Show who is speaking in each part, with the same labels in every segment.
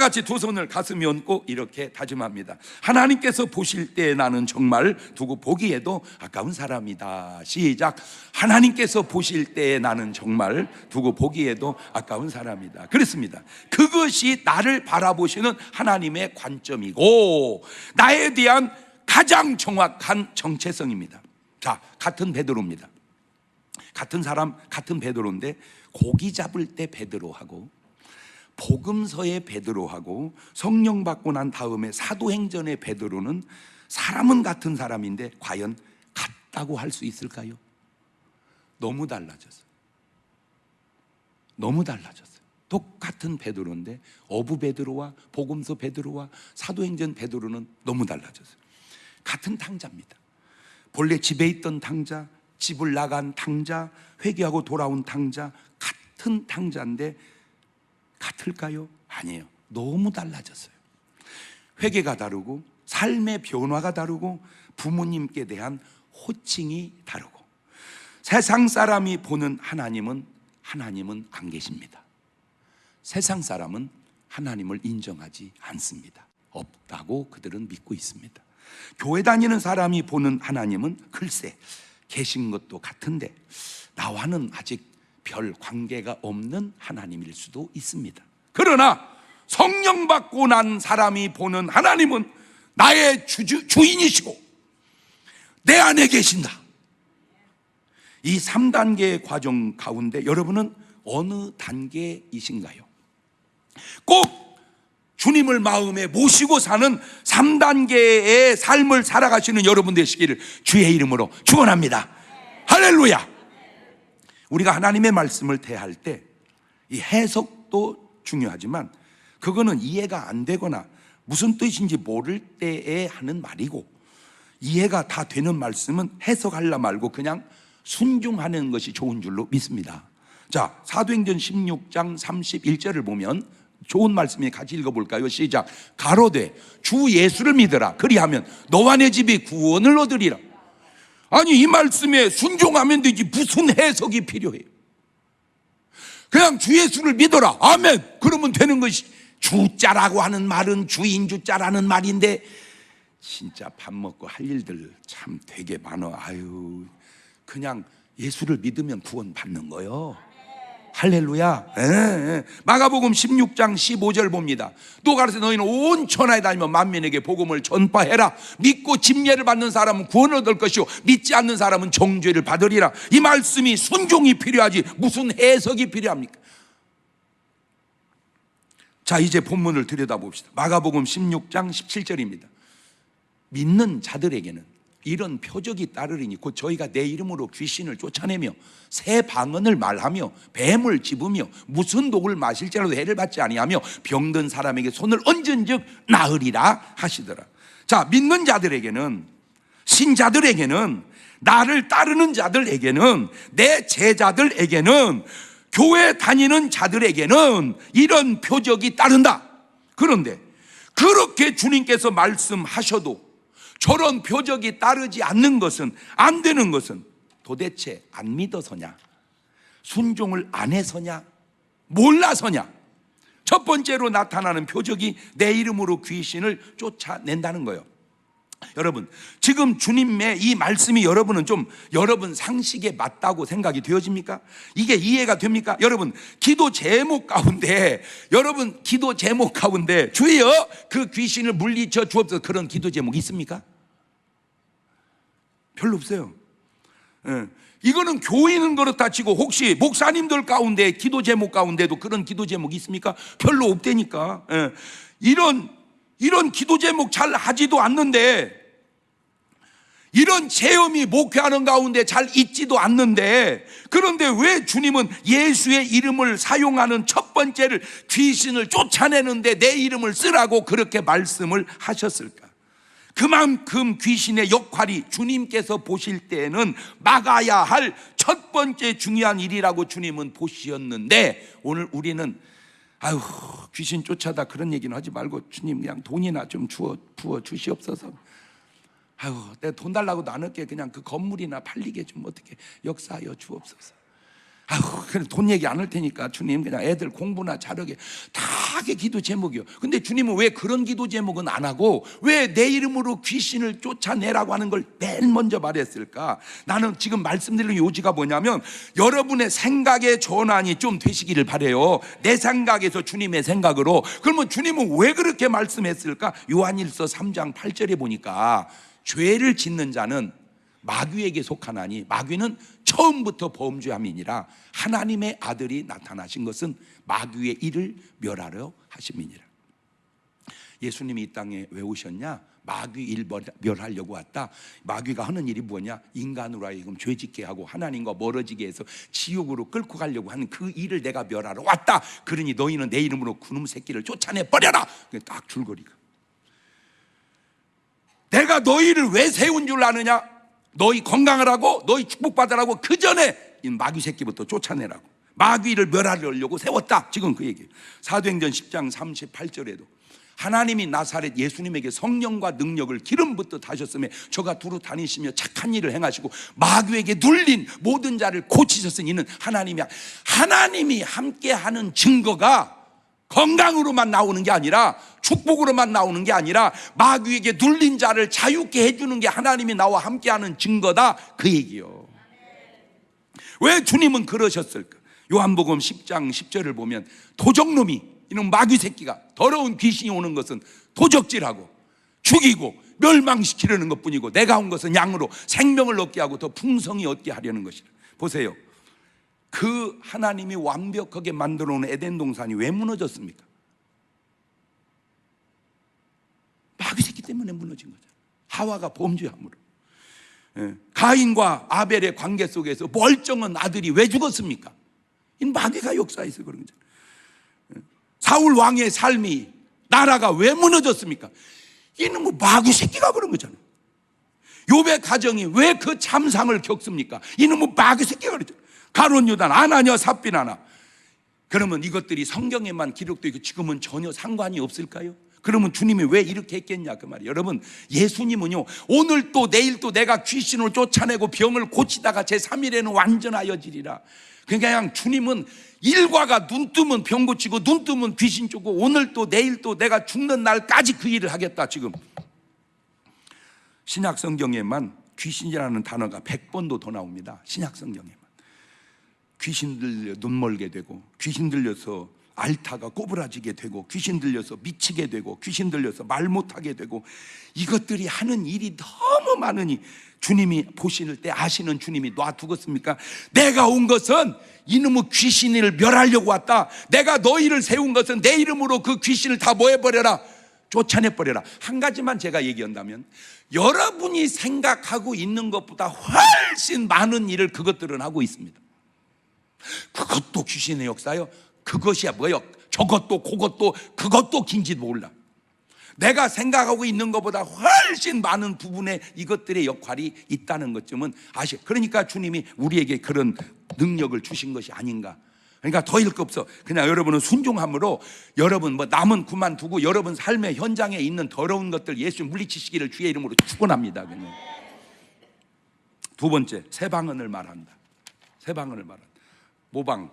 Speaker 1: 같이 두 손을 가슴에 얹고 이렇게 다짐합니다. 하나님께서 보실 때 나는 정말 두고 보기에도 아까운 사람이다. 시작. 하나님께서 보실 때 나는 정말 두고 보기에도 아까운 사람이다. 그렇습니다. 그것이 나를 바라보시는 하나님의 관점이고 나에 대한 가장 정확한 정체성입니다. 자, 같은 베드로입니다. 같은 사람, 같은 베드로인데 고기 잡을 때 베드로하고 복음서의 베드로하고 성령 받고 난 다음에 사도행전의 베드로는 사람은 같은 사람인데 과연 같다고 할 수 있을까요? 너무 달라졌어요. 너무 달라졌어요. 똑같은 베드로인데 어부 베드로와 복음서 베드로와 사도행전 베드로는 너무 달라졌어요. 같은 탕자입니다. 본래 집에 있던 탕자, 집을 나간 탕자, 회개하고 돌아온 탕자, 같은 탕자인데 같을까요? 아니에요. 너무 달라졌어요. 회개가 다르고 삶의 변화가 다르고 부모님께 대한 호칭이 다르고 세상 사람이 보는 하나님은 안 계십니다. 세상 사람은 하나님을 인정하지 않습니다. 없다고 그들은 믿고 있습니다. 교회 다니는 사람이 보는 하나님은 글쎄 계신 것도 같은데 나와는 아직 별 관계가 없는 하나님일 수도 있습니다. 그러나 성령 받고 난 사람이 보는 하나님은 나의 주인이시고 내 안에 계신다. 이 3단계의 과정 가운데 여러분은 어느 단계이신가요? 꼭 주님을 마음에 모시고 사는 3단계의 삶을 살아가시는 여러분 되시기를 주의 이름으로 축원합니다. 할렐루야. 우리가 하나님의 말씀을 대할 때 이 해석도 중요하지만 그거는 이해가 안 되거나 무슨 뜻인지 모를 때에 하는 말이고 이해가 다 되는 말씀은 해석하려 말고 그냥 순종하는 것이 좋은 줄로 믿습니다. 자, 사도행전 16장 31절을 보면 좋은 말씀이 같이 읽어볼까요? 시작. 가로되 주 예수를 믿으라. 그리하면 너와 내 집이 구원을 얻으리라. 아니 이 말씀에 순종하면 되지 무슨 해석이 필요해요? 그냥 주 예수를 믿어라. 아멘. 그러면 되는 것이 주자라고 하는 말은 주인주자라는 말인데 진짜 밥 먹고 할 일들 참 되게 많아. 아유 그냥 예수를 믿으면 구원 받는 거요. 할렐루야. 마가복음 16장 15절 봅니다. 또 가르쳐 너희는 온 천하에 다니며 만민에게 복음을 전파해라. 믿고 침례를 받는 사람은 구원을 얻을 것이요 믿지 않는 사람은 정죄를 받으리라. 이 말씀이 순종이 필요하지 무슨 해석이 필요합니까? 자, 이제 본문을 들여다봅시다. 마가복음 16장 17절입니다. 믿는 자들에게는 이런 표적이 따르리니 곧 저희가 내 이름으로 귀신을 쫓아내며 새 방언을 말하며 뱀을 집으며 무슨 독을 마실지라도 해를 받지 아니하며 병든 사람에게 손을 얹은즉 나으리라 하시더라. 자, 믿는 자들에게는 신자들에게는 나를 따르는 자들에게는 내 제자들에게는 교회 다니는 자들에게는 이런 표적이 따른다. 그런데 그렇게 주님께서 말씀하셔도 저런 표적이 따르지 않는 것은 안 되는 것은 도대체 안 믿어서냐 순종을 안 해서냐 몰라서냐. 첫 번째로 나타나는 표적이 내 이름으로 귀신을 쫓아낸다는 거예요. 여러분 지금 주님의 이 말씀이 여러분은 좀 여러분 상식에 맞다고 생각이 되어집니까? 이게 이해가 됩니까? 여러분 기도 제목 가운데 여러분 기도 제목 가운데 주여 그 귀신을 물리쳐 주옵소서 그런 기도 제목 있습니까? 별로 없어요. 이거는 교인은 그렇다 치고 혹시 목사님들 가운데 기도 제목 가운데도 그런 기도 제목이 있습니까? 별로 없다니까. 이런 기도 제목 잘 하지도 않는데 이런 체험이 목회하는 가운데 잘 있지도 않는데 그런데 왜 주님은 예수의 이름을 사용하는 첫 번째를 귀신을 쫓아내는데 내 이름을 쓰라고 그렇게 말씀을 하셨을까? 그만큼 귀신의 역할이 주님께서 보실 때는 막아야 할 첫 번째 중요한 일이라고 주님은 보시었는데 오늘 우리는 아유 귀신 쫓아다 그런 얘기는 하지 말고 주님 그냥 돈이나 좀 부어 주시옵소서. 아유 내가 돈 달라고도 안 할게. 그냥 그 건물이나 팔리게 좀 어떻게 역사하여 주옵소서. 아우, 그래 돈 얘기 안 할 테니까 주님 그냥 애들 공부나 잘하게 다 하게 기도 제목이요. 근데 주님은 왜 그런 기도 제목은 안 하고 왜 내 이름으로 귀신을 쫓아내라고 하는 걸 맨 먼저 말했을까? 나는 지금 말씀드리는 요지가 뭐냐면 여러분의 생각의 전환이 좀 되시기를 바래요. 내 생각에서 주님의 생각으로. 그러면 주님은 왜 그렇게 말씀했을까? 요한일서 3장 8절에 보니까 죄를 짓는 자는 마귀에게 속하나니 마귀는 처음부터 범죄함이니라. 하나님의 아들이 나타나신 것은 마귀의 일을 멸하려 하심이니라. 예수님이 이 땅에 왜 오셨냐? 마귀 일 멸하려고 왔다. 마귀가 하는 일이 뭐냐? 인간으로 하여금 죄짓게 하고 하나님과 멀어지게 해서 지옥으로 끌고 가려고 하는 그 일을 내가 멸하러 왔다. 그러니 너희는 내 이름으로 그놈 새끼를 쫓아내 버려라. 딱 줄거리가. 내가 너희를 왜 세운 줄 아느냐? 너희 건강을 하고 너희 축복받으라고 그 전에 이 마귀 새끼부터 쫓아내라고. 마귀를 멸하려고 세웠다. 지금 그 얘기예요. 사도행전 10장 38절에도 하나님이 나사렛 예수님에게 성령과 능력을 기름부터 다셨으며 저가 두루 다니시며 착한 일을 행하시고 마귀에게 눌린 모든 자를 고치셨으니 이는 하나님이 함께하는 증거가 건강으로만 나오는 게 아니라 축복으로만 나오는 게 아니라 마귀에게 눌린 자를 자유케 해주는 게 하나님이 나와 함께하는 증거다. 그 얘기요. 왜 주님은 그러셨을까? 요한복음 10장 10절을 보면 도적놈이 이놈 마귀 새끼가 더러운 귀신이 오는 것은 도적질하고 죽이고 멸망시키려는 것뿐이고 내가 온 것은 양으로 생명을 얻게 하고 더 풍성히 얻게 하려는 것이라. 보세요. 그 하나님이 완벽하게 만들어 놓은 에덴 동산이 왜 무너졌습니까? 마귀 새끼 때문에 무너진 거죠. 하와가 범죄함으로. 가인과 아벨의 관계 속에서 멀쩡한 아들이 왜 죽었습니까? 이 마귀가 역사해서 그런 거죠. 사울 왕의 삶이 나라가 왜 무너졌습니까? 이는 뭐 마귀 새끼가 그런 거잖아요. 욥의 가정이 왜 그 참상을 겪습니까? 이는 뭐 마귀 새끼가 그랬잖아요. 가룟 유단, 아나니아 삽비나나. 그러면 이것들이 성경에만 기록되어 있고 지금은 전혀 상관이 없을까요? 그러면 주님이 왜 이렇게 했겠냐 그 말이에요. 여러분, 예수님은요 오늘 또 내일 또 내가 귀신을 쫓아내고 병을 고치다가 제3일에는 완전하여지리라. 그냥 주님은 일과가 눈 뜨면 병 고치고 눈 뜨면 귀신 쫓고 오늘 또 내일 또 내가 죽는 날까지 그 일을 하겠다. 지금 신약 성경에만 귀신이라는 단어가 100번도 더 나옵니다. 신약 성경에만. 귀신 들려 눈 멀게 되고 귀신 들려서 앓다가 꼬부라지게 되고 귀신 들려서 미치게 되고 귀신 들려서 말 못하게 되고 이것들이 하는 일이 너무 많으니 주님이 보실 때 아시는 주님이 놔두겠습니까? 내가 온 것은 이놈의 귀신을 멸하려고 왔다. 내가 너희를 세운 것은 내 이름으로 그 귀신을 다 뭐 해버려라? 쫓아내버려라. 한 가지만 제가 얘기한다면 여러분이 생각하고 있는 것보다 훨씬 많은 일을 그것들은 하고 있습니다. 그것도 귀신의 역사요? 그것이야 뭐요? 저것도 그것도 그것도 긴지도 몰라. 내가 생각하고 있는 것보다 훨씬 많은 부분에 이것들의 역할이 있다는 것쯤은 아시. 그러니까 주님이 우리에게 그런 능력을 주신 것이 아닌가. 그러니까 더 일 거 없어. 그냥 여러분은 순종함으로 여러분 뭐 남은 그만두고 여러분 삶의 현장에 있는 더러운 것들 예수 물리치시기를 주의 이름으로 축원합니다. 그냥. 두 번째, 새 방언을 말한다. 새 방언을 말한다. 모방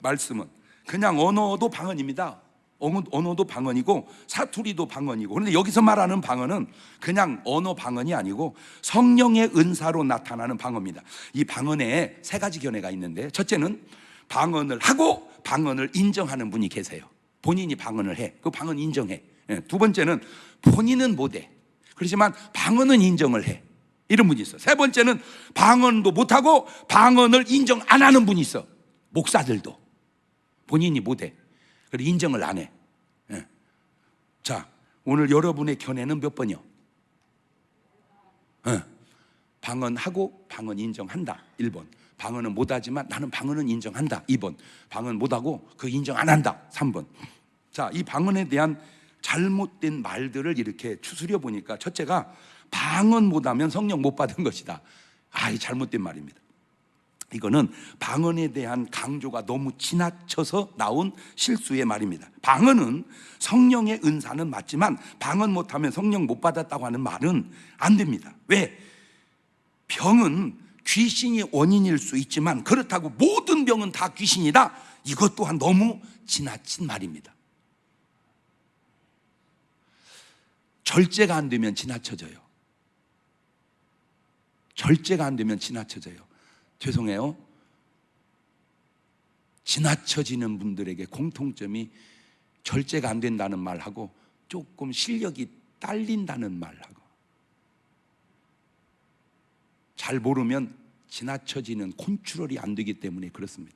Speaker 1: 말씀은 그냥 언어도 방언입니다. 언어도 방언이고 사투리도 방언이고. 그런데 여기서 말하는 방언은 그냥 언어 방언이 아니고 성령의 은사로 나타나는 방언입니다. 이 방언에 세 가지 견해가 있는데 첫째는 방언을 하고 방언을 인정하는 분이 계세요. 본인이 방언을 해. 그 방언 인정해. 두 번째는 본인은 못해. 그렇지만 방언은 인정을 해. 이런 분이 있어. 세 번째는 방언도 못하고 방언을 인정 안 하는 분이 있어. 목사들도 본인이 못해. 그리고 인정을 안 해. 자, 오늘 여러분의 견해는 몇 번이요? 방언하고 방언 인정한다. 1번. 방언은 못하지만 나는 방언은 인정한다. 2번. 방언 못하고 그 인정 안 한다. 3번. 자, 이 방언에 대한 잘못된 말들을 이렇게 추스려 보니까 첫째가 방언 못하면 성령 못 받은 것이다. 이 잘못된 말입니다. 이거는 방언에 대한 강조가 너무 지나쳐서 나온 실수의 말입니다. 방언은 성령의 은사는 맞지만 방언 못하면 성령 못 받았다고 하는 말은 안 됩니다. 왜? 병은 귀신이 원인일 수 있지만 그렇다고 모든 병은 다 귀신이다, 이것 또한 너무 지나친 말입니다. 절제가 안 되면 지나쳐져요. 절제가 안 되면 지나쳐져요. 죄송해요. 지나쳐지는 분들에게 공통점이 절제가 안 된다는 말하고 조금 실력이 딸린다는 말하고, 잘 모르면 지나쳐지는 컨트롤이 안 되기 때문에 그렇습니다.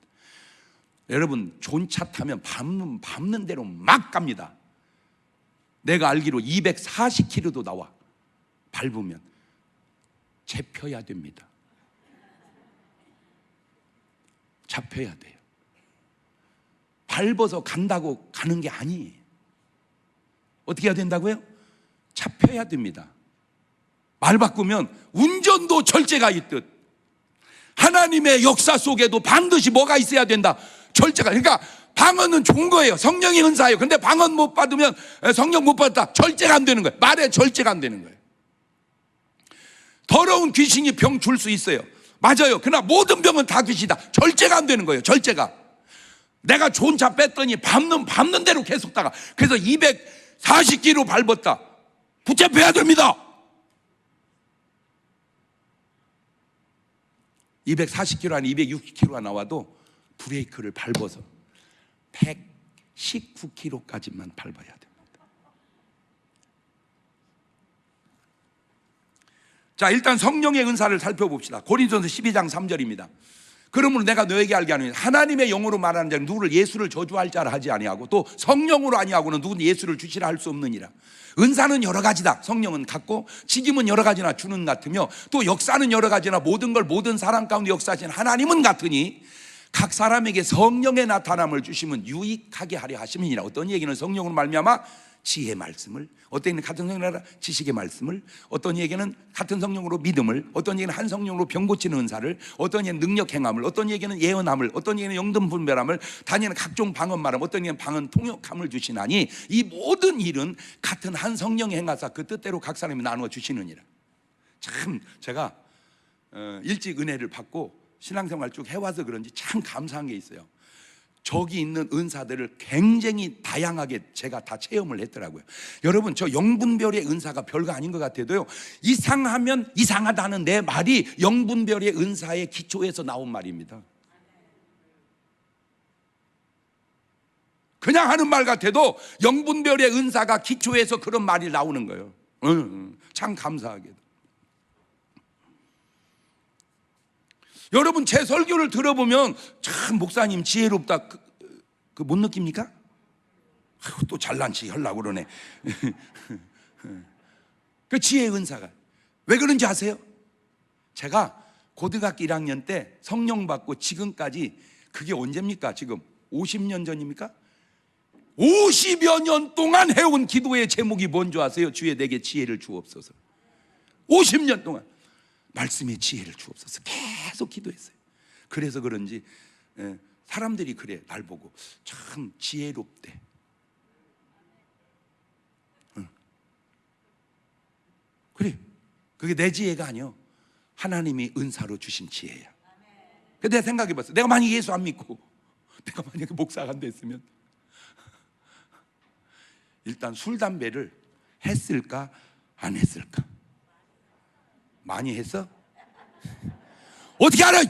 Speaker 1: 여러분, 좋은 차 타면 밟는 대로 막 갑니다. 내가 알기로 240km도 나와. 밟으면 잡혀야 됩니다. 잡혀야 돼요. 밟아서 간다고 가는 게 아니에요. 어떻게 해야 된다고요? 잡혀야 됩니다. 말 바꾸면 운전도 절제가 있듯 하나님의 역사 속에도 반드시 뭐가 있어야 된다? 절제가. 그러니까 방언은 좋은 거예요. 성령의 은사예요. 근데 방언 못 받으면, 성령 못 받았다, 절제가 안 되는 거예요. 말에 절제가 안 되는 거예요. 더러운 귀신이 병 줄 수 있어요. 맞아요. 그러나 모든 병은 다 귀신이다. 절제가 안 되는 거예요. 절제가. 내가 좋은 차 뺐더니 밟는 대로 계속 다가. 그래서 240km 밟았다. 붙잡혀야 됩니다. 240km 아니 260km가 나와도 브레이크를 밟아서 119km까지만 밟아야 됩니다. 자, 일단 성령의 은사를 살펴봅시다. 고린도전서 12장 3절입니다. 그러므로 내가 너에게 알게 하노니 하나님의 영으로 말하는 자는 누구를 예수를 저주할 자라 하지 아니하고 또 성령으로 아니하고는 누구는 예수를 주시라 할 수 없느니라. 은사는 여러 가지다. 성령은 같고 직임은 여러 가지나 주는 같으며 또 역사는 여러 가지나 모든 걸 모든 사람 가운데 역사하신 하나님은 같으니 각 사람에게 성령의 나타남을 주시면 유익하게 하려 하심이니라. 어떤 얘기는 성령으로 말미암아 지혜의 말씀을, 어떤 얘기는 같은 성령으로 지식의 말씀을, 어떤 얘기는 같은 성령으로 믿음을, 어떤 얘기는 한 성령으로 병 고치는 은사를, 어떤 얘기는 능력 행함을, 어떤 얘기는 예언함을, 어떤 얘기는 영등 분별함을, 단위는 각종 방언 말함, 어떤 얘기는 방언 통역함을 주시나니 이 모든 일은 같은 한 성령이 행하사 그 뜻대로 각 사람이 나누어 주시느니라. 참 제가 일찍 은혜를 받고 신앙생활 쭉 해와서 그런지 참 감사한 게 있어요. 저기 있는 은사들을 굉장히 다양하게 제가 다 체험을 했더라고요. 여러분, 저 영분별의 은사가 별거 아닌 것 같아도요, 이상하면 이상하다는 내 말이 영분별의 은사의 기초에서 나온 말입니다. 그냥 하는 말 같아도 영분별의 은사가 기초에서 그런 말이 나오는 거예요. 참 감사하게도. 여러분, 제 설교를 들어보면 참 목사님 지혜롭다 그 못 느낍니까? 또 잘난 체 하려고 그러네. 그 지혜의 은사가 왜 그런지 아세요? 제가 고등학교 1학년 때 성령 받고 지금까지, 그게 언제입니까? 지금 50년 전입니까? 50여 년 동안 해온 기도의 제목이 뭔지 아세요? 주의 내게 지혜를 주옵소서. 50년 동안 말씀의 지혜를 주옵소서 계속 기도했어요. 그래서 그런지 사람들이 그래, 날 보고 참 지혜롭대. 그래, 그게 내 지혜가 아니요, 하나님이 은사로 주신 지혜야. 근데 내가 생각해봤어. 내가 만약에 예수 안 믿고 내가 만약에 목사가 안 됐으면 일단 술 담배를 했을까 안 했을까? 많이 했어? 어떻게 알아?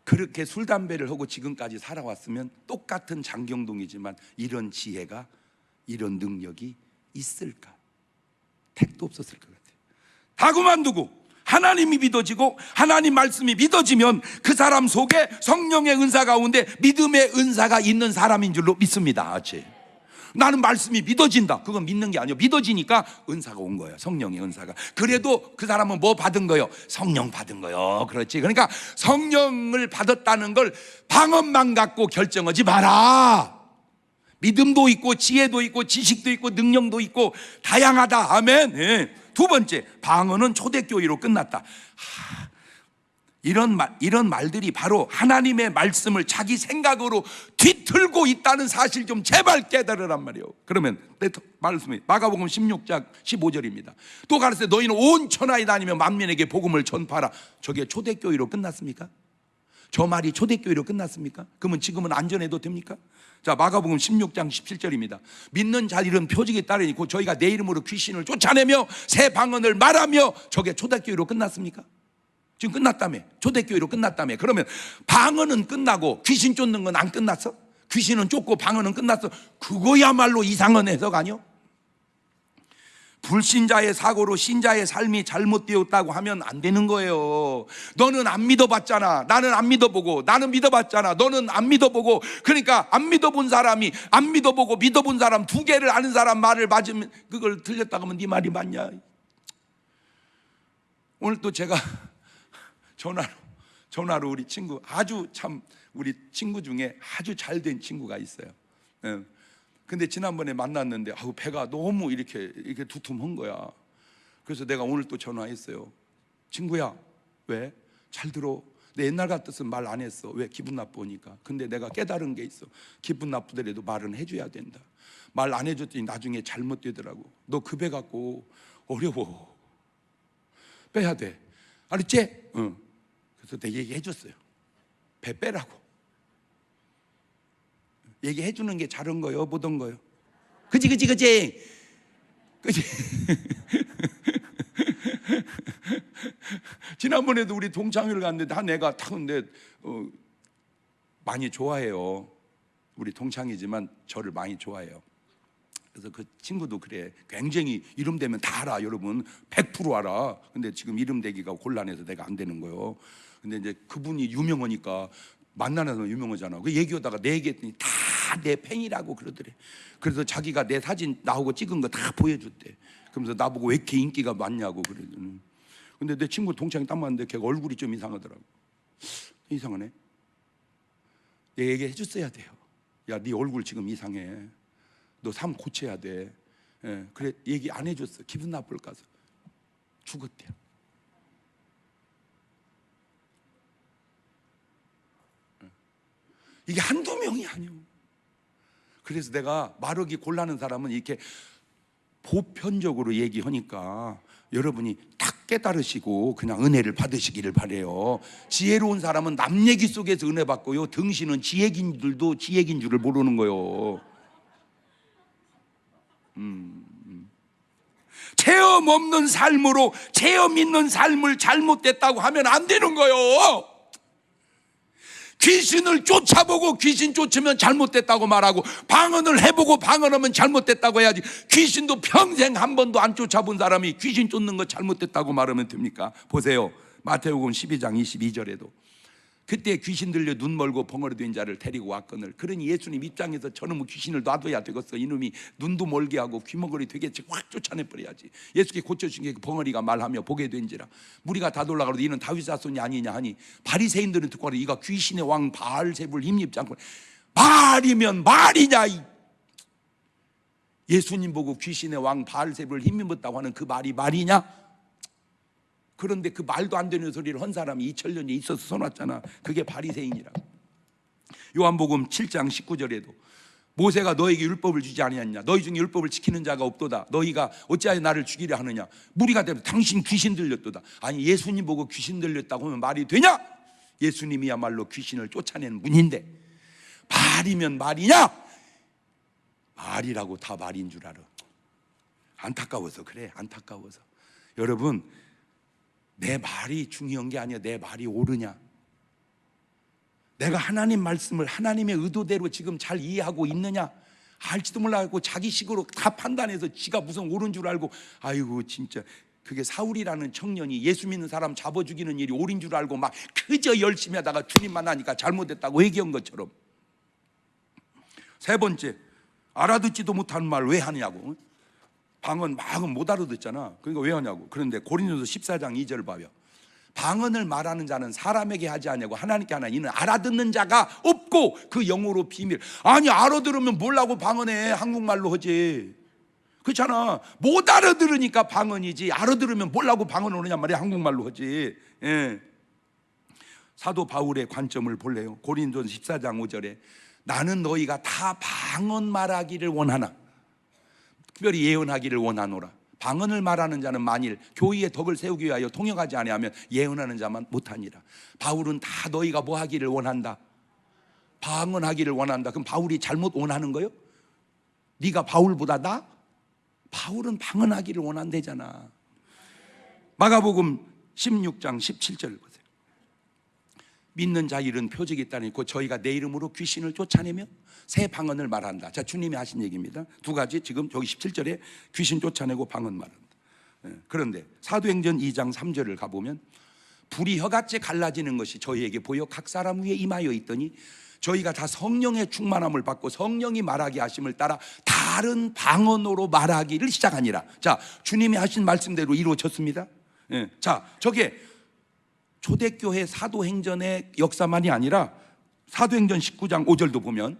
Speaker 1: 그렇게 술 담배를 하고 지금까지 살아왔으면 똑같은 장경동이지만 이런 지혜가, 이런 능력이 있을까? 택도 없었을 것 같아요. 다 그만두고 하나님이 믿어지고 하나님 말씀이 믿어지면 그 사람 속에 성령의 은사 가운데 믿음의 은사가 있는 사람인 줄로 믿습니다. 그렇지? 나는 말씀이 믿어진다. 그건 믿는 게 아니에요. 믿어지니까 은사가 온 거예요. 성령의 은사가. 그래도 그 사람은 뭐 받은 거예요? 성령 받은 거예요. 그렇지? 그러니까 성령을 받았다는 걸 방언만 갖고 결정하지 마라. 믿음도 있고 지혜도 있고 지식도 있고 능력도 있고 다양하다. 아멘. 두 번째, 방언은 초대교회로 끝났다. 이런 말들이 바로 하나님의 말씀을 자기 생각으로 뒤틀고 있다는 사실 좀 제발 깨달으란 말이에요. 그러면 내 말씀이 마가복음 16장 15절입니다. 또 가르쳐 너희는 온 천하에 다니며 만민에게 복음을 전파하라. 저게 초대교회로 끝났습니까? 저 말이 초대교회로 끝났습니까? 그러면 지금은 안전해도 됩니까? 자, 마가복음 16장 17절입니다. 믿는 자들은 표적에 따르니 곧 저희가 내 이름으로 귀신을 쫓아내며 새 방언을 말하며 저게 초대교회로 끝났습니까? 지금 끝났다며. 초대교회로 끝났다며. 그러면 방언은 끝나고 귀신 쫓는 건 안 끝났어? 귀신은 쫓고 방언은 끝났어? 그거야말로 이상한 해석 아니요? 불신자의 사고로 신자의 삶이 잘못되었다고 하면 안 되는 거예요. 너는 안 믿어봤잖아. 나는 안 믿어보고. 나는 믿어봤잖아. 너는 안 믿어보고. 그러니까 안 믿어본 사람이 안 믿어보고 믿어본 사람 두 개를 아는 사람 말을 맞으면 그걸 틀렸다고 하면 네 말이 맞냐? 오늘 또 제가 전화로 우리 친구, 아주 참 우리 친구 중에 아주 잘된 친구가 있어요. 근데 지난번에 만났는데 배가 너무 이렇게 두툼한 거야. 그래서 내가 오늘 또 전화했어요. 친구야, 왜? 잘 들어. 내 옛날 같았으면 말 안 했어. 왜? 기분 나쁘니까. 근데 내가 깨달은 게 있어. 기분 나쁘더라도 말은 해줘야 된다. 말 안 해줬더니 나중에 잘못되더라고. 너 그 배 갖고 어려워. 빼야 돼. 알았지? 응. 그래서 내가 얘기해줬어요. 배 빼라고. 얘기해주는 게 잘한 거요, 못한 거요? 그치. 지난번에도 우리 동창회를 갔는데 한 애가 타는데 많이 좋아해요. 우리 동창이지만 저를 많이 좋아해요. 그래서 그 친구도 그래. 굉장히 이름 되면 다 알아. 여러분 100% 알아. 근데 지금 이름 대기가 곤란해서 내가 안 되는 거예요. 근데 이제 그분이 유명하니까 만나는 사람 유명하잖아. 그 얘기하다가 내 얘기했더니 다 내 팬이라고 그러더래. 그래서 자기가 내 사진 나오고 찍은 거 다 보여줬대. 그러면서 나보고 왜 이렇게 인기가 많냐고 그래. 근데 내 친구 동창이 딱 봤는데 걔가 얼굴이 좀 이상하더라고. 이상하네. 내 얘기 해줬어야 돼요. 야, 네 얼굴 지금 이상해. 너 삶 고쳐야 돼. 그래 얘기 안 해줬어. 기분 나쁠까 서 죽었대요. 이게 한두 명이 아니오. 그래서 내가 말하기 곤란한 사람은 이렇게 보편적으로 얘기하니까 여러분이 딱 깨달으시고 그냥 은혜를 받으시기를 바래요. 지혜로운 사람은 남 얘기 속에서 은혜 받고요. 등신은 지 얘기인들도 지 얘기인 줄을 모르는 거요. 체험 없는 삶으로 체험 있는 삶을 잘못됐다고 하면 안 되는 거요. 귀신을 쫓아보고 귀신 쫓으면 잘못됐다고 말하고 방언을 해보고 방언하면 잘못됐다고 해야지. 귀신도 평생 한 번도 안 쫓아본 사람이 귀신 쫓는 거 잘못됐다고 말하면 됩니까? 보세요. 마태복음 12장 22절에도 그때 귀신 들려 눈 멀고 벙어리 된 자를 데리고 왔거늘. 그러니 예수님 입장에서 저놈의 귀신을 놔둬야 되겠어. 이놈이 눈도 멀게 하고 귀머거리 되겠지. 확 쫓아내버려야지. 예수께 고쳐준 게 그 벙어리가 말하며 보게 된지라. 무리가 다 돌아가로도 이는 다윗 자손이 아니냐 하니 바리새인들은 듣고 하되 이가 귀신의 왕 바알세불 힘입지 않고. 말이면 말이냐. 예수님 보고 귀신의 왕 바알세불 힘입었다고 하는 그 말이 말이냐? 그런데 그 말도 안 되는 소리를 한 사람이 2000년이 있어서 써놨잖아. 그게 바리새인이라고. 요한복음 7장 19절에도 모세가 너에게 율법을 주지 아니하느냐. 너희 중에 율법을 지키는 자가 없도다. 너희가 어찌하여 나를 죽이려 하느냐. 무리가 되면 당신 귀신 들렸도다. 아니 예수님 보고 귀신 들렸다고 하면 말이 되냐? 예수님이야말로 귀신을 쫓아내는 분인데 말이면 말이냐? 말이라고 다 말인 줄 알아. 안타까워서 그래. 안타까워서. 여러분 내 말이 중요한 게 아니야. 내 말이 옳으냐. 내가 하나님 말씀을 하나님의 의도대로 지금 잘 이해하고 있느냐. 알지도 몰라고 자기 식으로 다 판단해서 지가 무슨 옳은 줄 알고. 아이고 진짜 그게 사울이라는 청년이 예수 믿는 사람 잡아 죽이는 일이 옳은 줄 알고 막 그저 열심히 하다가 주님 만나니까 잘못했다고 얘기한 것처럼. 세 번째, 알아듣지도 못하는 말 왜 하냐고. 방언 막은 못 알아듣잖아. 그러니까 왜 하냐고. 그런데 고린도서 14장 2절 봐요. 방언을 말하는 자는 사람에게 하지 않냐고 하나님께 하나. 이는 알아듣는 자가 없고 그 영어로 비밀. 아니 알아들으면 뭘라고 방언해. 한국말로 하지. 그렇잖아. 못 알아들으니까 방언이지. 알아들으면 뭘라고 방언을 하냐 말이야. 한국말로 하지. 예. 사도 바울의 관점을 볼래요? 고린도전 14장 5절에 나는 너희가 다 방언 말하기를 원하나 특별히 예언하기를 원하노라. 방언을 말하는 자는 만일 교의의 덕을 세우기 위하여 통역하지 아니하면 예언하는 자만 못하니라. 바울은 다 너희가 뭐 하기를 원한다? 방언하기를 원한다. 그럼 바울이 잘못 원하는 거요? 네가 바울보다 나? 바울은 방언하기를 원한대잖아. 마가복음 16장 17절을 보세요. 믿는 자 일은 표적이 있다니 곧 저희가 내 이름으로 귀신을 쫓아내며 새 방언을 말한다. 자, 주님이 하신 얘기입니다. 두 가지. 지금 여기 17절에 귀신 쫓아내고 방언 말한다. 그런데 사도행전 2장 3절을 가보면 불이 혀같이 갈라지는 것이 저희에게 보여 각 사람 위에 임하여 있더니 저희가 다 성령의 충만함을 받고 성령이 말하게 하심을 따라 다른 방언으로 말하기를 시작하니라. 자, 주님이 하신 말씀대로 이루어졌습니다. 자, 저게 초대교회 사도행전의 역사만이 아니라 사도행전 19장 5절도 보면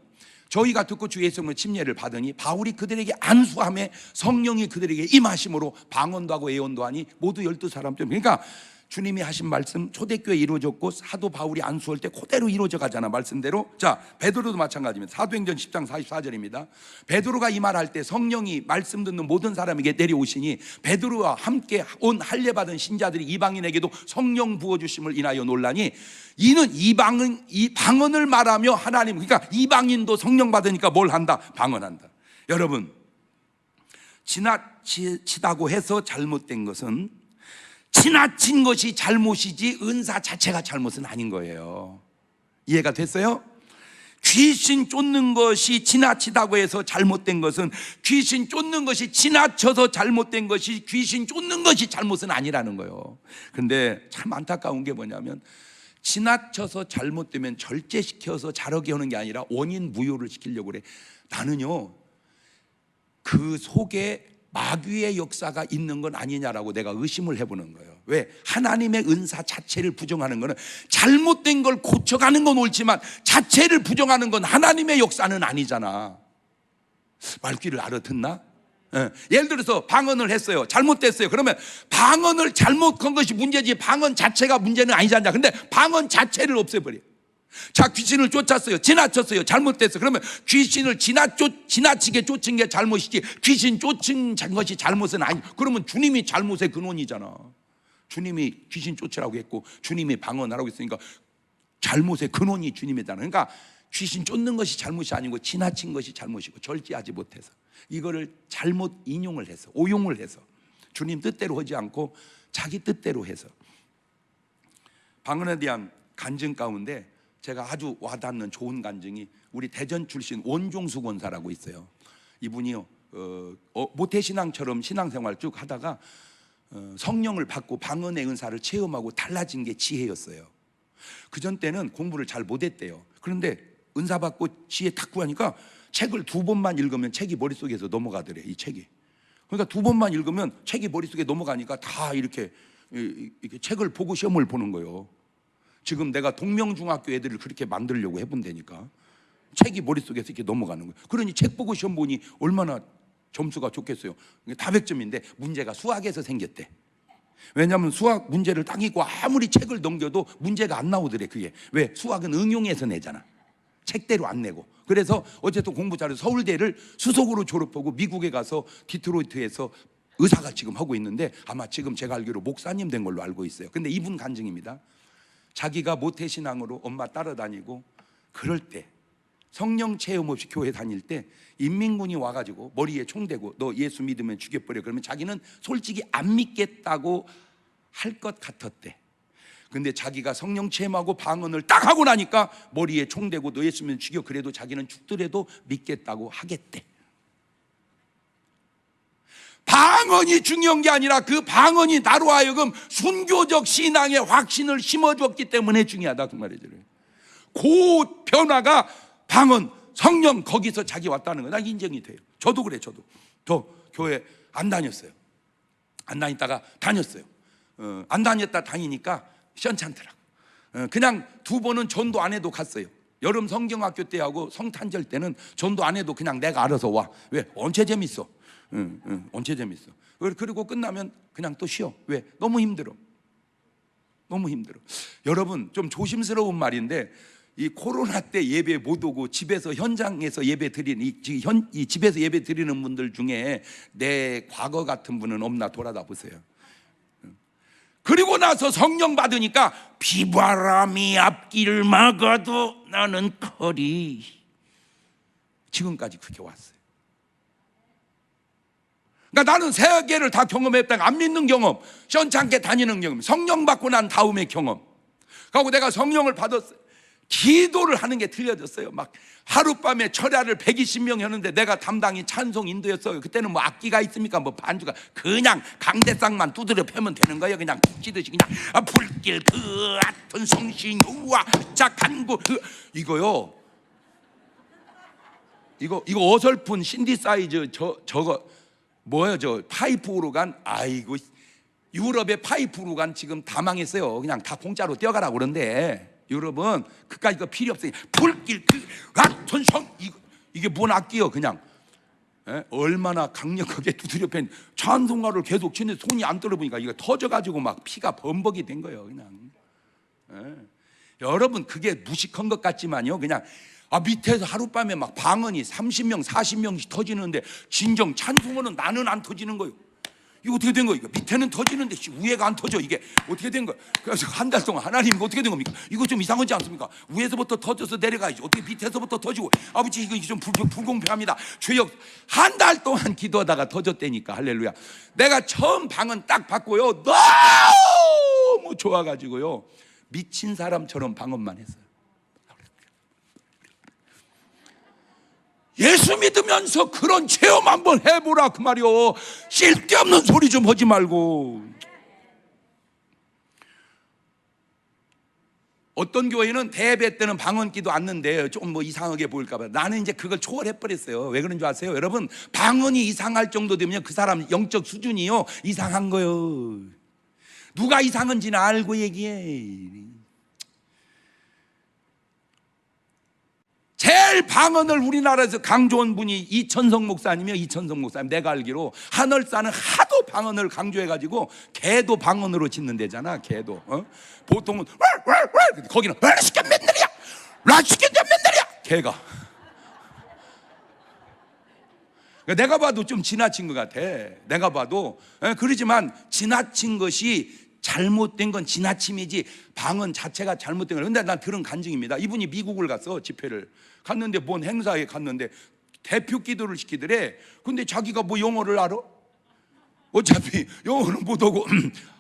Speaker 1: 저희가 듣고 주 예수님의 침례를 받으니 바울이 그들에게 안수함에 성령이 그들에게 임하심으로 방언도 하고 예언도 하니 모두 12사람. 그러니까 주님이 하신 말씀 초대교회에 이루어졌고 사도 바울이 안수할 때 그대로 이루어져 가잖아, 말씀대로. 자, 베드로도 마찬가지입니다. 사도행전 10장 44절입니다. 베드로가 이 말할 때 성령이 말씀 듣는 모든 사람에게 내려오시니 베드로와 함께 온 할례 받은 신자들이 이방인에게도 성령 부어 주심을 인하여 놀라니 이는 이 방언을 말하며 하나님, 그러니까 이방인도 성령 받으니까 뭘 한다? 방언한다. 여러분, 지나치다고 해서 잘못된 것은 지나친 것이 잘못이지 은사 자체가 잘못은 아닌 거예요. 이해가 됐어요? 귀신 쫓는 것이 지나치다고 해서 잘못된 것은 귀신 쫓는 것이 지나쳐서 잘못된 것이 귀신 쫓는 것이 잘못은 아니라는 거예요. 근데 참 안타까운 게 뭐냐면 지나쳐서 잘못되면 절제시켜서 잘하게 하는 게 아니라 원인 무효를 시키려고 그래. 나는요, 그 속에 마귀의 역사가 있는 건 아니냐라고 내가 의심을 해보는 거예요. 왜? 하나님의 은사 자체를 부정하는 거는 잘못된 걸 고쳐가는 건 옳지만 자체를 부정하는 건 하나님의 역사는 아니잖아. 말귀를 알아듣나? 예를 들어서 방언을 했어요. 잘못됐어요. 그러면 방언을 잘못한 것이 문제지 방언 자체가 문제는 아니잖아. 근데 방언 자체를 없애버려. 자, 귀신을 쫓았어요. 지나쳤어요. 잘못됐어요. 그러면 귀신을 지나치게 쫓은 게 잘못이지 귀신 쫓은 것이 잘못은 아니. 그러면 주님이 잘못의 근원이잖아. 주님이 귀신 쫓으라고 했고 주님이 방언하라고 했으니까 잘못의 근원이 주님이잖아. 그러니까 귀신 쫓는 것이 잘못이 아니고 지나친 것이 잘못이고 절제하지 못해서 이거를 잘못 인용을 해서 오용을 해서 주님 뜻대로 하지 않고 자기 뜻대로 해서. 방언에 대한 간증 가운데 제가 아주 와닿는 좋은 간증이 우리 대전 출신 원종수 권사라고 있어요. 이분이요, 모태신앙처럼 신앙생활 쭉 하다가 성령을 받고 방언의 은사를 체험하고 달라진 게 지혜였어요. 그전 때는 공부를 잘 못했대요. 그런데 은사 받고 지혜 탁 구하니까 책을 2번만 읽으면 책이 머릿속에서 넘어가더래. 이 책이. 그러니까 2번만 읽으면 책이 머릿속에 넘어가니까 다 이렇게 책을 보고 시험을 보는 거예요. 지금 내가 동명중학교 애들을 그렇게 만들려고 해본다니까. 책이 머릿속에서 이렇게 넘어가는 거예요. 그러니 책 보고 시험 보니 얼마나 점수가 좋겠어요. 다백점인데 문제가 수학에서 생겼대. 왜냐하면 수학 문제를 딱 읽고 아무리 책을 넘겨도 문제가 안 나오더래. 그게 왜? 수학은 응용해서 내잖아. 책대로 안 내고. 그래서 어쨌든 공부 잘해서 서울대를 수석으로 졸업하고 미국에 가서 디트로이트에서 의사가 지금 하고 있는데 아마 지금 제가 알기로 목사님 된 걸로 알고 있어요. 근데 이분 간증입니다. 자기가 모태신앙으로 엄마 따라다니고 그럴 때 성령 체험 없이 교회 다닐 때 인민군이 와가지고 머리에 총 대고 너 예수 믿으면 죽여버려. 그러면 자기는 솔직히 안 믿겠다고 할 것 같았대. 근데 자기가 성령 체험하고 방언을 딱 하고 나니까 머리에 총 대고 너 예수 믿으면 죽여. 그래도 자기는 죽더라도 믿겠다고 하겠대. 방언이 중요한 게 아니라 그 방언이 나로 하여금 순교적 신앙의 확신을 심어줬기 때문에 중요하다 그 말이죠. 그 변화가 방언, 성령 거기서 자기 왔다는 거 난 인정이 돼요. 저도 그래. 저도 저 교회 안 다녔어요. 안 다니다가 다녔어요. 안 다녔다 다니니까 시원찮더라고. 그냥 2번은 전도 안 해도 갔어요. 여름 성경학교 때하고 성탄절 때는 전도 안 해도 그냥 내가 알아서 와. 왜? 언제 재밌어? 언제 재밌어? 그리고 끝나면 그냥 또 쉬어. 왜? 너무 힘들어. 너무 힘들어. 여러분, 좀 조심스러운 말인데 이 코로나 때 예배 못 오고 집에서 현장에서 예배 드리는 이 집에서 예배 드리는 분들 중에 내 과거 같은 분은 없나 돌아다 보세요. 그리고 나서 성령 받으니까 비바람이 앞길을 막아도 나는 커리. 지금까지 그렇게 왔어요. 그러니까 나는 세계를 다 경험했다가 안 믿는 경험, 시원찮게 다니는 경험, 성령 받고 난 다음의 경험. 그리고 내가 성령을 받았어요. 기도를 하는 게 틀려졌어요. 막 하룻밤에 철야를 120명 했는데 내가 담당이 찬송 인도였어요. 그때는 뭐 악기가 있습니까? 뭐 반주가, 그냥 강대상만 두드려 패면 되는 거예요. 그냥 푹 찌듯이 그냥 불길 그 같은 성신우와 짝한구 이거요. 이거 어설픈 신디사이즈 저거 뭐예요? 저 파이프 오르간. 아이고, 유럽의 파이프 오르간 지금 다 망했어요. 그냥 다 공짜로 떼어가라고 그러는데 유럽은 그까지 거 필요 없어요. 불길 그 같은 성 이게 뭔 악기요? 그냥 얼마나 강력하게 두드려 팬 찬송가를 계속 치는데 손이 안 떨어보니까 이거 터져가지고 막 피가 범벅이 된 거예요. 그냥 여러분, 그게 무식한 것 같지만요, 그냥 밑에서 하룻밤에 막 방언이 30명 40명씩 터지는데 진정 찬송가는 나는 안 터지는 거예요. 이거 어떻게 된 거예요? 밑에는 터지는데 위에가 안 터져. 이게 어떻게 된 거예요? 그래서 한 달 동안 하나님 어떻게 된 겁니까? 이거 좀 이상하지 않습니까? 위에서부터 터져서 내려가야지. 어떻게 밑에서부터 터지고. 아버지, 이거 좀 불공평합니다. 주여, 한 달 동안 기도하다가 터졌다니까. 할렐루야. 내가 처음 방언 딱 받고요, 너무 좋아가지고요, 미친 사람처럼 방언만 했어요. 예수 믿으면서 그런 체험 한번 해보라 그 말이요. 쓸데없는 소리 좀 하지 말고. 어떤 교회는 대배 때는 방언기도 않는데 좀 뭐 이상하게 보일까봐, 나는 이제 그걸 초월해버렸어요. 왜 그런 줄 아세요? 여러분, 방언이 이상할 정도 되면 그 사람 영적 수준이요 이상한 거요. 누가 이상한지는 알고 얘기해. 제일 방언을 우리나라에서 강조한 분이 이천성 목사님이요. 이천성 목사님, 내가 알기로 하늘사는 하도 방언을 강조해가지고 개도 방언으로 짓는 데잖아. 개도 보통은 거기는 라시게 맨날이야, 라시게 맨날이야, 개가. 내가 봐도 좀 지나친 것 같아. 내가 봐도. 그러지만 지나친 것이 잘못된 건 지나침이지 방언 자체가 잘못된 거예요. 근데 난 들은 간증입니다. 이분이 미국을 갔어. 집회를 갔는데 뭔 행사에 갔는데 대표 기도를 시키더래. 근데 자기가 뭐 영어를 알아? 어차피 영어는 못 하고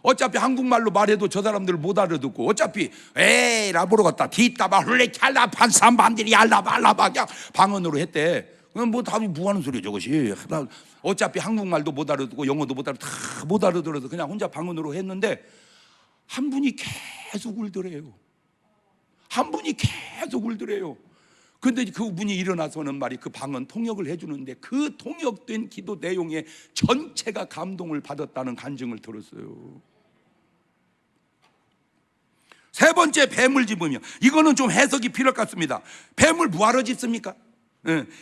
Speaker 1: 어차피 한국말로 말해도 저 사람들 못 알아듣고, 어차피 에이 라보로 갔다 디따바 훌레 찰라 반삼반들이 알라발라바 그냥 방언으로 했대. 그럼 뭐 답이 뭐 하는 소리야 저것이. 어차피 한국말도 못 알아듣고 영어도 못 알아듣고 다 못 알아들어서 그냥 혼자 방언으로 했는데 한 분이 계속 울더래요. 한 분이 계속 울더래요. 근데 그분이 일어나서는 말이 그 방언 통역을 해주는데 그 통역된 기도 내용에 전체가 감동을 받았다는 간증을 들었어요. 세 번째, 뱀을 집으며. 이거는 좀 해석이 필요할 것 같습니다. 뱀을 뭐하러 집습니까?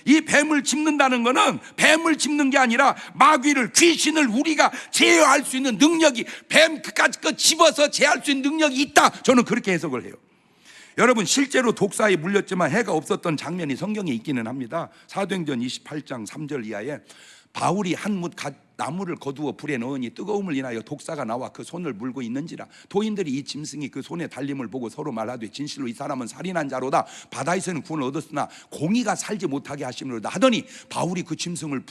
Speaker 1: 이 뱀을 짚는다는 것은 뱀을 짚는 게 아니라 마귀를, 귀신을 우리가 제어할 수 있는 능력이, 뱀 그까짓 거 집어서 제어할 수 있는 능력이 있다. 저는 그렇게 해석을 해요. 여러분, 실제로 독사에 물렸지만 해가 없었던 장면이 성경에 있기는 합니다. 사도행전 28장 3절 이하에 바울이 한 뭇 나무를 거두어 불에 넣으니 뜨거움을 인하여 독사가 나와 그 손을 물고 있는지라. 도인들이 이 짐승이 그 손의 달림을 보고 서로 말하되 진실로 이 사람은 살인한 자로다. 바다에서는 구원을 얻었으나 공의가 살지 못하게 하심으로다 하더니 바울이 그 짐승을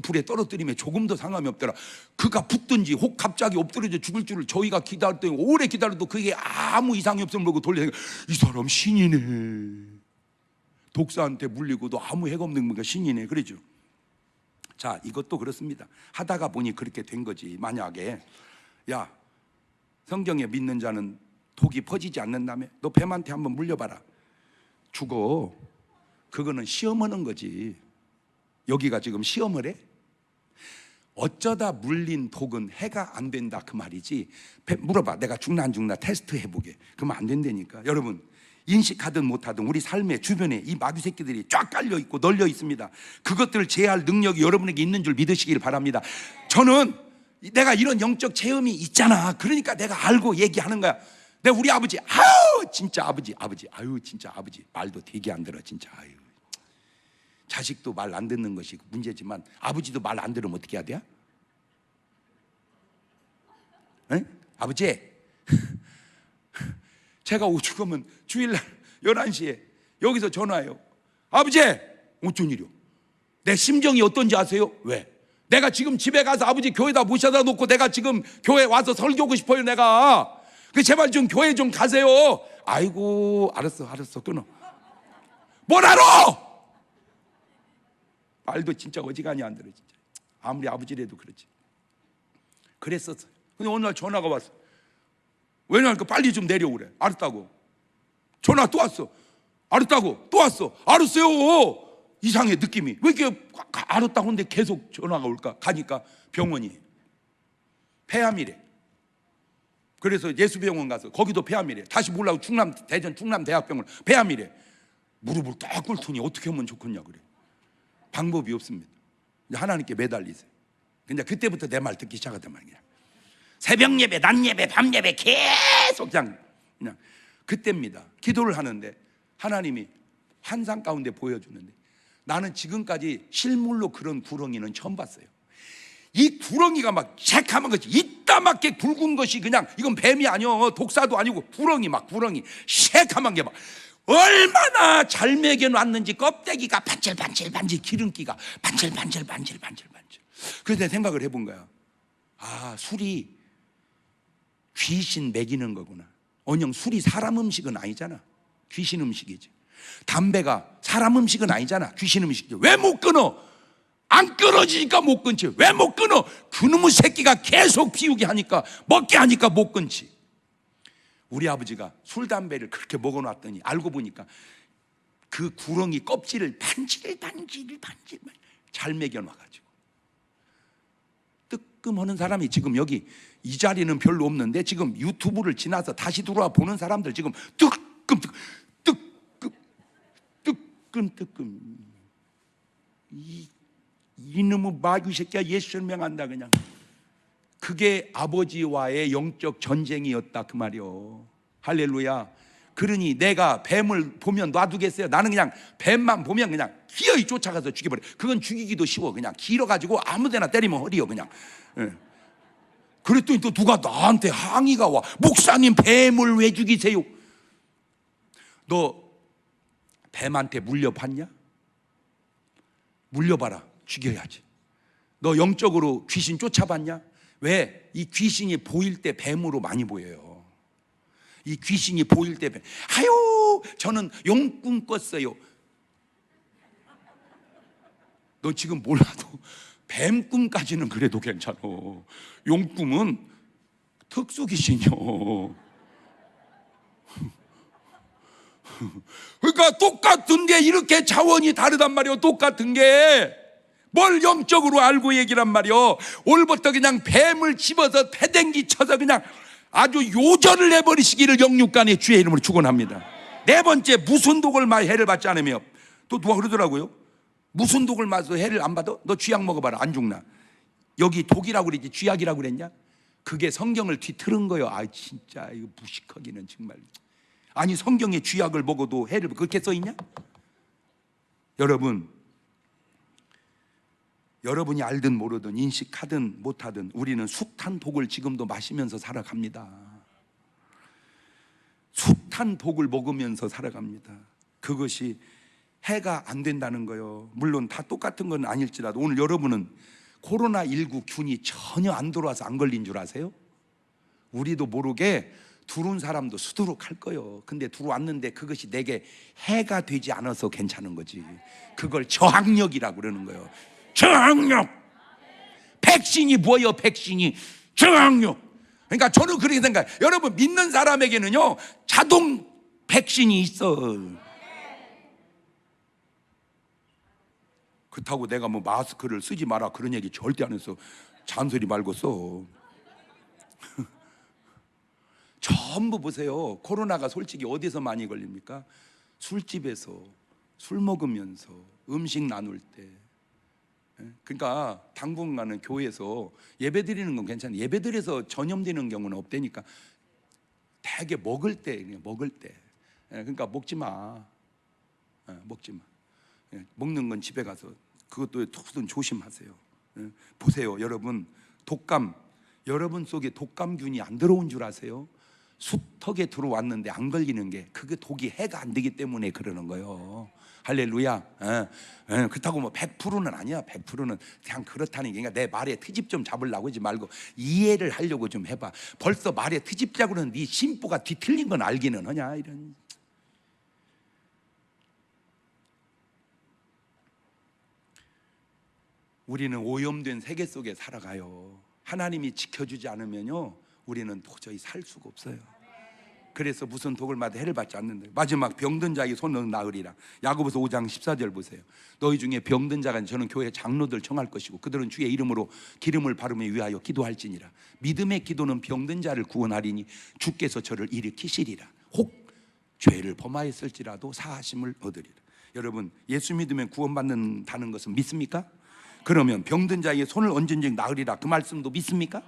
Speaker 1: 불에 떨어뜨리며 조금도 상함이 없더라. 그가 붙든지 혹 갑자기 엎드려져 죽을 줄을 저희가 기다렸더니 오래 기다려도 그게 아무 이상이 없음을 보고 돌려서 이 사람 신이네. 독사한테 물리고도 아무 해가 없는 건가 신이네. 그러죠. 자, 이것도 그렇습니다. 하다가 보니 그렇게 된 거지. 만약에 야, 성경에 믿는 자는 독이 퍼지지 않는다며? 너 뱀한테 한번 물려봐라. 죽어. 그거는 시험하는 거지. 여기가 지금 시험을 해? 어쩌다 물린 독은 해가 안 된다 그 말이지. 물어봐. 내가 죽나 안 죽나 테스트 해보게. 그러면 안 된다니까. 여러분, 인식하든 못하든 우리 삶의 주변에 이 마귀 새끼들이 쫙 깔려 있고 널려 있습니다. 그것들을 제어할 능력이 여러분에게 있는 줄 믿으시길 바랍니다. 저는 내가 이런 영적 체험이 있잖아. 그러니까 내가 알고 얘기하는 거야. 내 우리 아버지, 아유 진짜 아버지, 아유 진짜 아버지 말도 되게 안 들어 진짜. 아유, 자식도 말 안 듣는 것이 문제지만 아버지도 말 안 들으면 어떻게 해야 돼? 에? 아버지, 제가 죽으면 주일날 11시에 여기서 전화해요. 아버지, 어쩐 일이요? 내 심정이 어떤지 아세요? 왜? 내가 지금 집에 가서 아버지 교회에다 모셔다 놓고 내가 지금 교회 와서 설교하고 싶어요. 내가 제발 좀 교회 좀 가세요. 아이고 알았어 끊어. 뭘 알아? 말도 진짜 어지간히 안 들어 진짜. 아무리 아버지라도 그렇지. 그랬었어요. 근데 어느 날 전화가 왔어. 왜냐니까 빨리 좀 내려오래. 알았다고. 전화 또 왔어. 알았다고. 또 왔어. 알았어요. 이상해 느낌이. 왜 이렇게 알았다고 하는데 계속 전화가 올까? 가니까 병원이 폐암이래. 그래서 예수병원 가서 거기도 폐암이래. 다시 몰라고 대전 충남대학병원 폐암이래. 무릎을 딱 꿇더니 어떻게 하면 좋겠냐 그래. 방법이 없습니다. 하나님께 매달리세요. 근데 그때부터 내 말 듣기 시작하단 말이야. 새벽 예배, 낮 예배, 밤 예배 계속 그냥 그때입니다. 기도를 하는데 하나님이 환상 가운데 보여주는데 나는 지금까지 실물로 그런 구렁이는 처음 봤어요. 이 구렁이가 막 새카만 것이 이따맣게 굵은 것이 그냥 이건 뱀이 아니요 독사도 아니고 구렁이 새카만 게 막 얼마나 잘 먹여놨는지 껍데기가 반질반질 기름기가 반질반질. 그래서 내가 생각을 해본 거야. 아, 술이 귀신 먹이는 거구나. 언영 술이 사람 음식은 아니잖아. 귀신 음식이지. 담배가 사람 음식은 아니잖아. 귀신 음식이지. 왜 못 끊어? 안 끊어지니까 못 끊지. 왜 못 끊어? 그놈의 새끼가 계속 피우게 하니까 먹게 하니까 못 끊지. 우리 아버지가 술 담배를 그렇게 먹어놨더니 알고 보니까 그 구렁이 껍질을 반질 잘 먹여놔가지고 뜨끔하는 사람이 지금 여기 이 자리는 별로 없는데 지금 유튜브를 지나서 다시 들어와 보는 사람들 지금 뜨끔 이놈의 마귀 새끼야 예수 설명한다 그냥. 그게 아버지와의 영적 전쟁이었다 그 말이요. 할렐루야. 그러니 내가 뱀을 보면 놔두겠어요? 나는 그냥 뱀만 보면 그냥 기어이 쫓아가서 죽여버려. 그건 죽이기도 쉬워. 그냥 길어가지고 아무데나 때리면 허리요 그냥. 그랬더니 또 누가 나한테 항의가 와. 목사님 뱀을 왜 죽이세요? 너 뱀한테 물려봤냐? 물려봐라. 죽여야지. 너 영적으로 귀신 쫓아봤냐? 왜? 이 귀신이 보일 때 뱀으로 많이 보여요. 이 귀신이 보일 때 뱀. 아유 저는 용꿈 꿨어요. 너 지금 몰라도 뱀 꿈까지는 그래도 괜찮아. 용꿈은 특수 귀신이요. 그러니까 똑같은데 이렇게 차원이 다르단 말이요. 똑같은 게 뭘 영적으로 알고 얘기란 말이요. 올부터 그냥 뱀을 집어서 패댕기 쳐서 그냥 아주 요절을 해버리시기를 영육간의 주의 이름으로 축원합니다. 네 번째, 무슨 독을 마여 해를 받지 않으며. 또 누가 그러더라고요. 무슨 독을 마서 해를 안 받아? 너 쥐약 먹어봐라 안 죽나. 여기 독이라고 그러지 쥐약이라고 그랬냐? 그게 성경을 뒤틀은 거예요. 아 진짜 이거 무식하기는 정말. 아니 성경에 쥐약을 먹어도 해를 그렇게 써있냐? 여러분이 알든 모르든 인식하든 못하든 우리는 숱한 독을 지금도 마시면서 살아갑니다. 숱한 독을 먹으면서 살아갑니다. 그것이 해가 안 된다는 거예요. 물론 다 똑같은 건 아닐지라도 오늘 여러분은 코로나19 균이 전혀 안 들어와서 안 걸린 줄 아세요? 우리도 모르게 들어온 사람도 수두룩할 거예요. 근데 들어왔는데 그것이 내게 해가 되지 않아서 괜찮은 거지. 그걸 저항력이라고 그러는 거예요. 저항력. 백신이 뭐예요? 백신이 저항력. 그러니까 저는 그렇게 생각해요. 여러분 믿는 사람에게는요 자동 백신이 있어. 그렇다고 내가 뭐 마스크를 쓰지 마라 그런 얘기 절대 안 했어. 잔소리 말고 써. 전부 보세요. 코로나가 솔직히 어디서 많이 걸립니까? 술집에서 술 먹으면서 음식 나눌 때. 그러니까 당분간은 교회에서 예배 드리는 건 괜찮아요. 예배 드려서 전염되는 경우는 없다니까. 되게 먹을 때, 먹을 때. 그러니까 먹지 마. 먹지 마. 먹는 건 집에 가서 그것도 특수는 조심하세요. 보세요, 여러분. 독감, 여러분 속에 독감균이 안 들어온 줄 아세요? 수턱에 들어왔는데 안 걸리는 게 그게 독이 해가 안 되기 때문에 그러는 거예요. 할렐루야. 그렇다고 뭐 100%는 아니야. 100%는 그냥 그렇다는 게, 그러니까 내 말에 트집 좀 잡으려고 하지 말고 이해를 하려고 좀 해봐. 벌써 말에 트집 잡으면 네 심보가 뒤틀린 건 알기는 하냐, 이런. 우리는 오염된 세계 속에 살아가요. 하나님이 지켜주지 않으면요, 우리는 도저히 살 수가 없어요. 그래서 무슨 독을 맞아 해를 받지 않는다. 마지막 병든 자의 손은 나으리라. 야고보서 5장 14절 보세요. 너희 중에 병든 자가 저는 교회 장로들 청할 것이고 그들은 주의 이름으로 기름을 바르며 위하여 기도할지니라. 믿음의 기도는 병든 자를 구원하리니 주께서 저를 일으키시리라. 혹 죄를 범하였을지라도 사하심을 얻으리라. 여러분, 예수 믿으면 구원받는다는 것은 믿습니까? 그러면 병든 자의 손을 얹은즉 나으리라, 그 말씀도 믿습니까?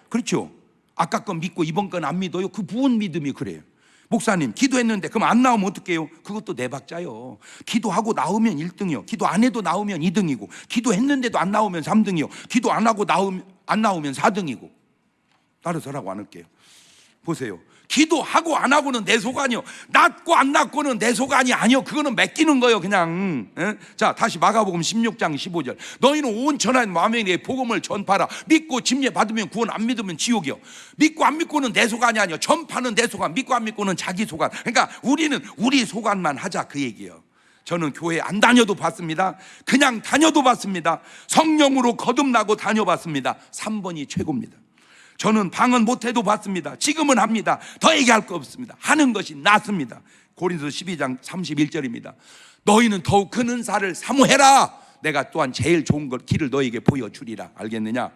Speaker 1: 그렇죠. 아까 건 믿고 이번 건 안 믿어요. 그 무슨 믿음이 그래요? 목사님, 기도했는데 그럼 안 나오면 어떡해요? 그것도 내 박자요. 기도하고 나오면 1등이요, 기도 안 해도 나오면 2등이고, 기도했는데도 안 나오면 3등이요, 기도 안 하고 안 나오면 4등이고. 따라서라고 안 할게요. 보세요, 기도하고 안 하고는 내 소관이요, 낫고 안 낫고는 내 소관이 아니요. 그거는 맡기는 거예요, 그냥. 자, 다시 마가복음 16장 15절. 너희는 온 천하 만민에게 복음을 전파라. 믿고 침례 받으면 구원, 안 믿으면 지옥이요. 믿고 안 믿고는 내 소관이 아니요, 전파는 내 소관, 믿고 안 믿고는 자기 소관. 그러니까 우리는 우리 소관만 하자, 그 얘기예요. 저는 교회 안 다녀도 봤습니다. 그냥 다녀도 봤습니다. 성령으로 거듭나고 다녀봤습니다. 3번이 최고입니다. 저는 방언 못해도 봤습니다. 지금은 합니다. 더 얘기할 거 없습니다. 하는 것이 낫습니다. 고린도서 12장 31절입니다. 너희는 더욱 큰 은사를 사모해라. 내가 또한 제일 좋은 길을 너에게 보여주리라. 알겠느냐?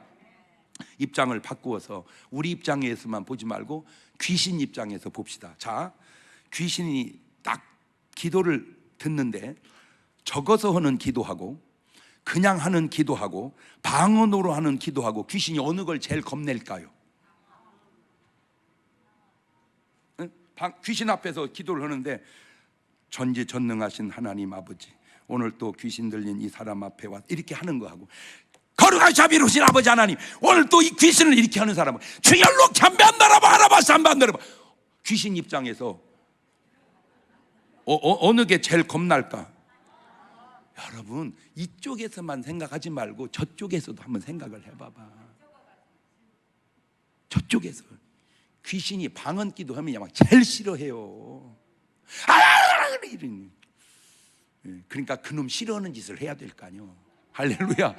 Speaker 1: 입장을 바꾸어서 우리 입장에서만 보지 말고 귀신 입장에서 봅시다. 자, 귀신이 딱 기도를 듣는데 적어서 하는 기도하고 그냥 하는 기도하고 방언으로 하는 기도하고 귀신이 어느 걸 제일 겁낼까요? 귀신 앞에서 기도를 하는데 전지전능하신 하나님 아버지, 오늘 또 귀신 들린 이 사람 앞에 와 이렇게 하는 거하고, 거룩하고 자비로우신 아버지 하나님, 오늘 또 이 귀신을 이렇게 하는 사람은 주열로 참배한다라바 하라바 삼반다라바. 귀신 입장에서 어느 게 제일 겁날까? 여러분, 이쪽에서만 생각하지 말고 저쪽에서도 한번 생각을 해봐봐. 저쪽에서 귀신이 방언 기도하면 막 제일 싫어해요. 이러니. 그러니까 그놈 싫어하는 짓을 해야 될 거 아니에요. 할렐루야.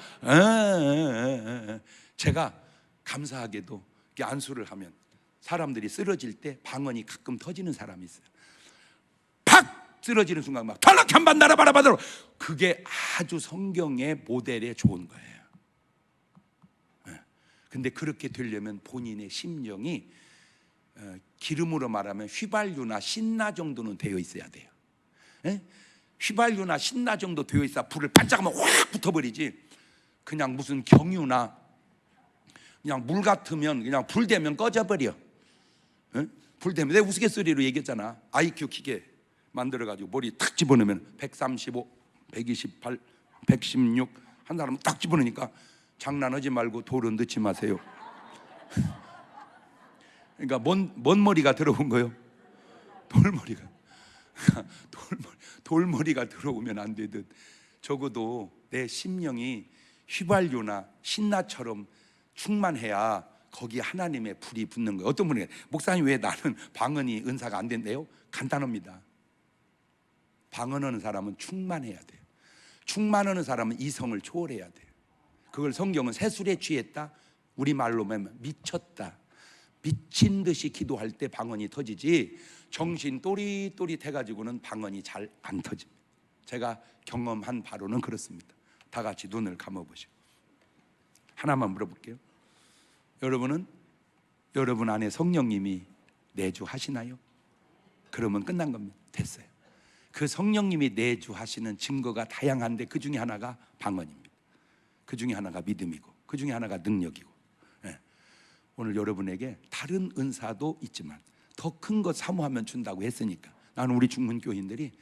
Speaker 1: 제가 감사하게도 안수를 하면 사람들이 쓰러질 때 방언이 가끔 터지는 사람이 있어요. 팍 쓰러지는 순간 막 탈락한반 나라바라바로, 그게 아주 성경의 모델에 좋은 거예요. 근데 그렇게 되려면 본인의 심령이 기름으로 말하면 휘발유나 신나 정도는 되어 있어야 돼요. 휘발유나 신나 정도 되어 있어야 불을 반짝하면 확 붙어버리지, 그냥 무슨 경유나 그냥 물 같으면 그냥 불 되면 꺼져버려. 불 되면, 내가 우스갯소리로 얘기했잖아. IQ 기계 만들어가지고 머리 탁 집어넣으면 135, 128, 116 한 사람은 딱 집어넣으니까 장난하지 말고 돌은 넣지 마세요. 그러니까 뭔 머리가 들어온 거예요? 돌머리가. 돌머리가 들어오면 안 되듯 적어도 내 심령이 휘발유나 신나처럼 충만해야 거기에 하나님의 불이 붙는 거예요. 어떤 분이 목사님 왜 나는 방언이 은사가 안 된대요? 간단합니다. 방언하는 사람은 충만해야 돼요. 충만하는 사람은 이성을 초월해야 돼요. 그걸 성경은 새술에 취했다, 우리말로 하면 미쳤다, 미친 듯이 기도할 때 방언이 터지지, 정신 또릿또릿 해가지고는 방언이 잘 안 터집니다. 제가 경험한 바로는 그렇습니다. 다 같이 눈을 감아보시고 하나만 물어볼게요. 여러분은 여러분 안에 성령님이 내주하시나요? 그러면 끝난 겁니다. 됐어요. 그 성령님이 내주하시는 증거가 다양한데 그 중에 하나가 방언입니다. 그 중에 하나가 믿음이고 그 중에 하나가 능력이고. 오늘 여러분에게 다른 은사도 있지만 더 큰 것 사모하면 준다고 했으니까 나는 우리 중문교인들이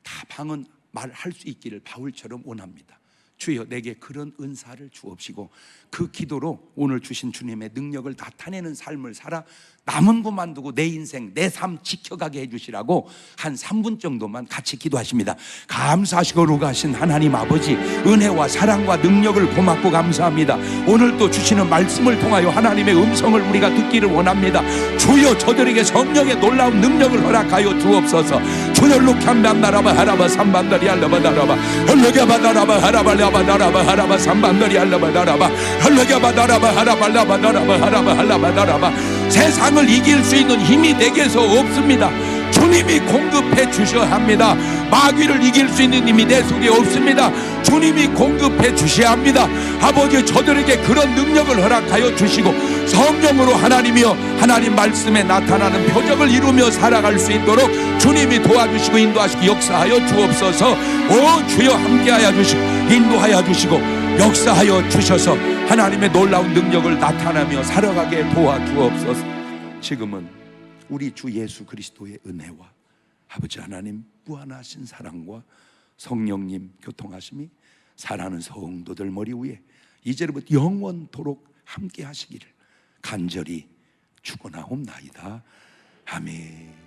Speaker 1: 다 방언 말할 수 있기를 바울처럼 원합니다. 주여 내게 그런 은사를 주옵시고 그 기도로 오늘 주신 주님의 능력을 나타내는 삶을 살아 남은 것만 두고 내 인생 내 삶 지켜가게 해주시라고 한 3분 정도만 같이 기도하십니다. 감사하시고 거룩하신 하나님 아버지, 은혜와 사랑과 능력을 고맙고 감사합니다. 오늘 또 주시는 말씀을 통하여 하나님의 음성을 우리가 듣기를 원합니다. 주여 저들에게 성령의 놀라운 능력을 허락하여 주옵소서. 주열로 캄밤나라바 하라바 삼반다리 알라바 나라바 헐러가바 나라바 하라바 라바 나라바 하라바 삼반다리 알라바 나라바 헐러가바 나라바 하라바 라바 나라바 하라바 할라바 나라바. 세상을 이길 수 있는 힘이 내게서 없습니다. 주님이 공급해 주셔야 합니다. 마귀를 이길 수 있는 힘이 내 속에 없습니다. 주님이 공급해 주셔야 합니다. 아버지, 저들에게 그런 능력을 허락하여 주시고 성령으로 하나님이여 하나님 말씀에 나타나는 표적을 이루며 살아갈 수 있도록 주님이 도와주시고 인도하시고 역사하여 주옵소서. 오 주여, 함께하여 주시고 인도하여 주시고 역사하여 주셔서 하나님의 놀라운 능력을 나타나며 살아가게 도와주옵소서. 지금은 우리 주 예수 그리스도의 은혜와 아버지 하나님 무한하신 사랑과 성령님 교통하심이 사랑하는 성도들 머리 위에 이제부터 영원토록 함께 하시기를 간절히 축원하옵나이다. 아멘.